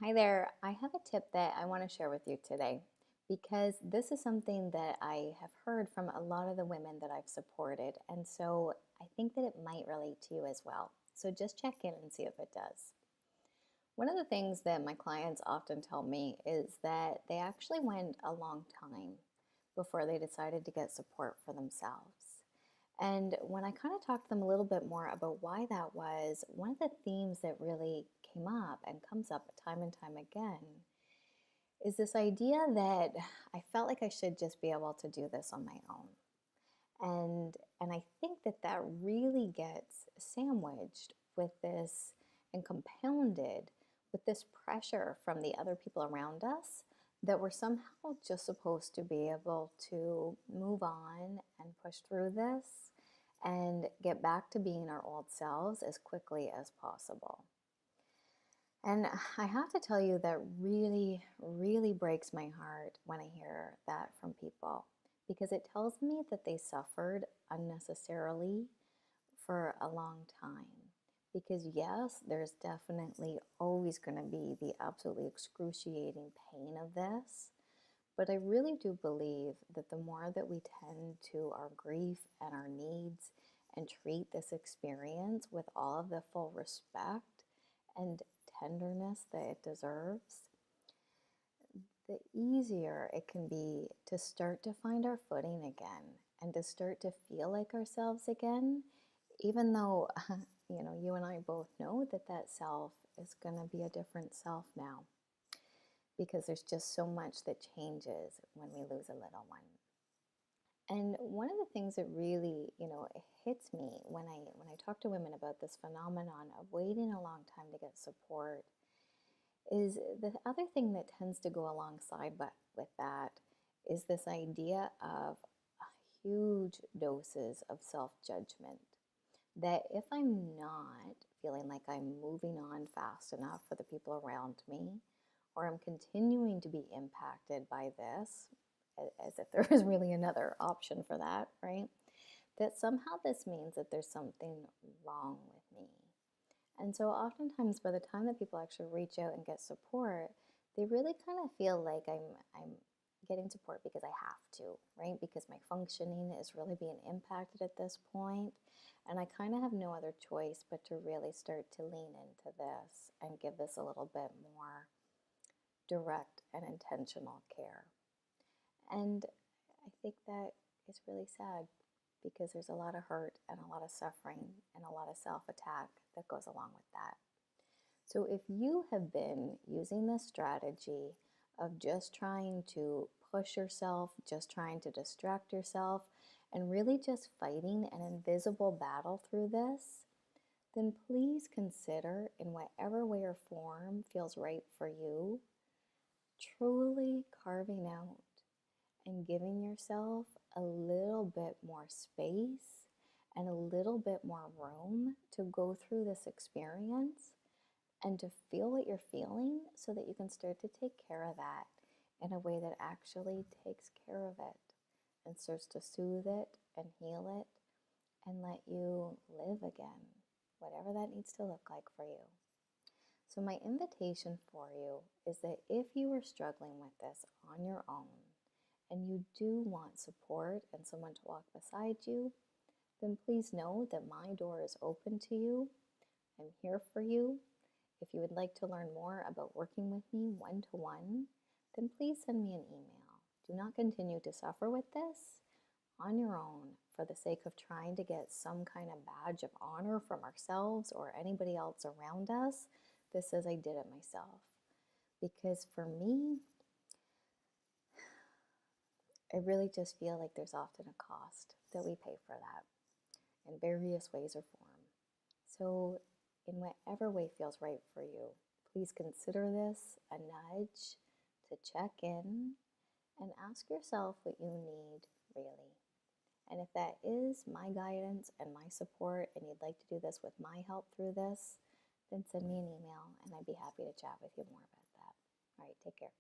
Hi there. I have a tip that I want to share with you today because this is something that I have heard from a lot of the women that I've supported. And so I think that it might relate to you as well. So just check in and see if it does. One of the things that my clients often tell me is that they actually went a long time before they decided to get support for themselves. And when I kind of talked to them a little bit more about why that was, one of the themes that really came up and comes up time and time again is this idea that I felt like I should just be able to do this on my own. And I think that that really gets sandwiched with this and compounded with this pressure from the other people around us that we're somehow just supposed to be able to move on and push through this and get back to being our old selves as quickly as possible. And I have to tell you that really, really breaks my heart when I hear that from people because it tells me that they suffered unnecessarily for a long time. Because, yes, there's definitely always going to be the absolutely excruciating pain of this. But I really do believe that the more that we tend to our grief and our needs and treat this experience with all of the full respect and tenderness that it deserves, the easier it can be to start to find our footing again and to start to feel like ourselves again, even though, you and I both know that that self is going to be a different self now because there's just so much that changes when we lose a little one. And one of the things that really, hits me when I talk to women about this phenomenon of waiting a long time to get support is the other thing that tends to go alongside with that is this idea of huge doses of self-judgment. That if I'm not feeling like I'm moving on fast enough for the people around me, or I'm continuing to be impacted by this, as if there is really another option for that, right? That somehow this means that there's something wrong with me. And so oftentimes by the time that people actually reach out and get support, they really kind of feel like I'm getting support because I have to, right? Because my functioning is really being impacted at this point, and I kind of have no other choice but to really start to lean into this and give this a little bit more direct and intentional care. And I think that is really sad because there's a lot of hurt and a lot of suffering and a lot of self-attack that goes along with that. So if you have been using this strategy of just trying to push yourself, just trying to distract yourself, and really just fighting an invisible battle through this, then please consider, in whatever way or form feels right for you, truly carving out and giving yourself a little bit more space and a little bit more room to go through this experience and to feel what you're feeling so that you can start to take care of that in a way that actually takes care of it and starts to soothe it and heal it and let you live again, whatever that needs to look like for you. So my invitation for you is that if you are struggling with this on your own and you do want support and someone to walk beside you, then please know that my door is open to you. I'm here for you. If you would like to learn more about working with me one-to-one, then please send me an email. Do not continue to suffer with this on your own for the sake of trying to get some kind of badge of honor from ourselves or anybody else around us that says I did it myself. Because for me, I really just feel like there's often a cost that we pay for that in various ways or form. So in whatever way feels right for you, please consider this a nudge to check in and ask yourself what you need really. And if that is my guidance and my support and you'd like to do this with my help through this, then send me an email and I'd be happy to chat with you more about that. All right, take care.